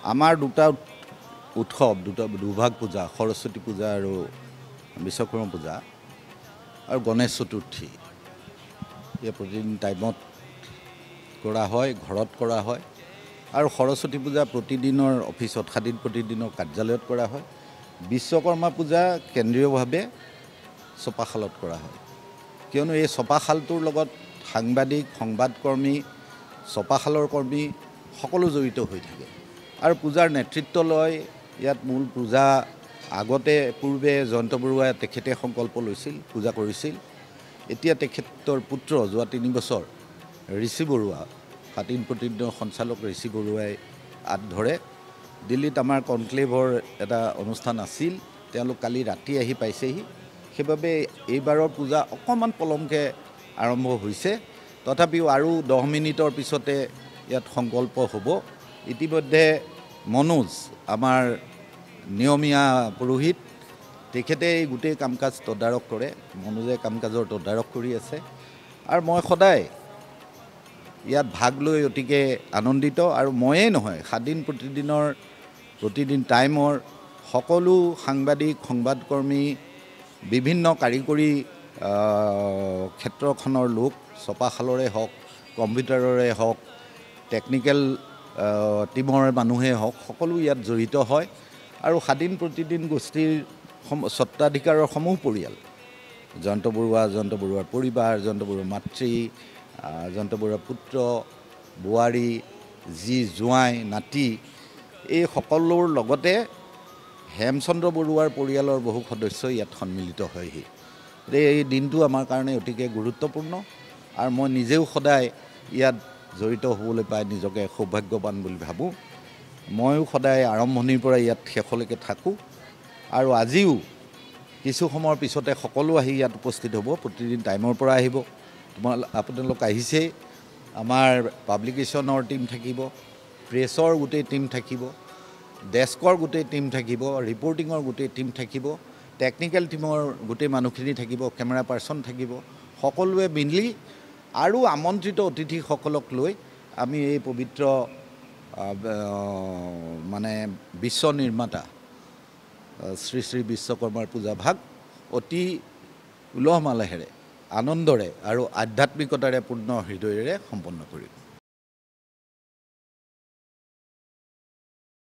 আমাৰ দুটা উৎসৱ দুভাগ পূজা, সৰস্বতী পূজা আৰু বিশ্বকৰ্মা পূজা আৰু গণেশ চতুৰ্থী। এই প্ৰতিদিন টাইমত কৰা হয়, ঘৰত কৰা হয়। আৰু সৰস্বতী পূজা প্ৰতিদিনৰ অফিচত, 7 দিন প্ৰতিদিনৰ কাৰ্যালয়ত কৰা হয়। বিশ্বকৰ্মা পূজা কেন্দ্ৰীয়ভাৱে ছপাশালত কৰা হয়, কিয়নো এই ছপাশালটোৰ লগত সাংবাদিক, সংবাদকৰ্মী, ছপাশালৰ কৰ্মী সকলো জড়িত হৈ থাকে। আৰু পূজাৰ নেতৃত্ব লয় ইয়াত মূল পূজা পূৰ্বে জয়ন্ত বৰুৱাই তেখেতে সংকল্প লৈছিল, পূজা কৰিছিল। এতিয়া তেখেতৰ পুত্ৰ যোৱা 3 বছৰ ঋষি বৰুৱা, 7 দিন প্ৰতিদিনৰ সঞ্চালক ঋষি বৰুৱাই হাত ধৰে। দিল্লীত আমাৰ কনক্লেভৰ এটা অনুষ্ঠান আছিল, তেওঁলোক কালি ৰাতি আহি পাইছেহি। সেইবাবে এইবাৰৰ পূজা অকণমান পলমকৈ আৰম্ভ হৈছে, তথাপিও আৰু 10 মিনিটৰ পিছতে ইয়াত সংকল্প হ'ব। ইতিমধ্যে মনোজ, আমাৰ নিয়মীয়া পুৰোহিত, তেখেতে এই গোটেই কাম কাজ তদাৰক কৰে। মনোজে কাম কাজৰ তদাৰক কৰি আছে। আৰু মই সদায় ইয়াত ভাগ লৈ অতিকে আনন্দিত। আৰু ময়েই নহয়, 7 দিন প্ৰতিদিন টাইমৰ সকলো সাংবাদিক, সংবাদকৰ্মী, বিভিন্ন কাৰিকৰী ক্ষেত্ৰখনৰ লোক, ছপাশালৰে হওক, কম্পিউটাৰৰে হওক, টেকনিকেল টিমৰ মানুহেই হওক, সকলো ইয়াত জড়িত হয়। আৰু 7 দিন প্ৰতিদিন গোষ্ঠীৰ স্বত্বাধিকাৰৰ সমূহ পৰিয়াল, জয়ন্ত বৰুৱাৰ পৰিবাৰ, জয়ন্ত বৰুৱাৰ মাতৃ, জয়ন্ত বৰুৱাৰ পুত্ৰ, বোৱাৰী, জোঁৱাই, নাতি, এই সকলোৰ লগতে হেমচন্দ্ৰ বৰুৱাৰ পৰিয়ালৰ বহু সদস্য ইয়াত সন্মিলিত হয়হি। এই দিনটো আমাৰ কাৰণে অতিকে গুৰুত্বপূৰ্ণ। আৰু মই নিজেও সদায় ইয়াত জড়িত হ'বলৈ পাই নিজকে সৌভাগ্যৱান বুলি ভাবোঁ। ময়ো সদায় আৰম্ভণিৰ পৰা ইয়াত শেষলৈকে থাকোঁ। আৰু আজিও কিছু সময়ৰ পিছতে সকলো আহি ইয়াত উপস্থিত হ'ব। প্ৰতিদিন টাইমৰ পৰা আহিব। আপোনালোক আহিছেই। আমাৰ পাব্লিকেশ্যনৰ টীম থাকিব, প্ৰেছৰ গোটেই টীম থাকিব, ডেস্কৰ গোটেই টীম থাকিব, ৰিপৰ্টিঙৰ গোটেই টীম থাকিব, টেকনিকেল টীমৰ গোটেই মানুহখিনি থাকিব, কেমেৰা পাৰ্চন থাকিব। সকলোৱে মিলি আৰু আমন্ত্ৰিত অতিথিসকলক লৈ আমি এই পবিত্ৰ বিশ্ব নিৰ্মাতা শ্ৰী শ্ৰী বিশ্বকৰ্মাৰ পূজাভাগ অতি উলহ মালহেৰে, আনন্দৰে আৰু আধ্যাত্মিকতাৰে পূৰ্ণ হৃদয়েৰে সম্পন্ন কৰিম।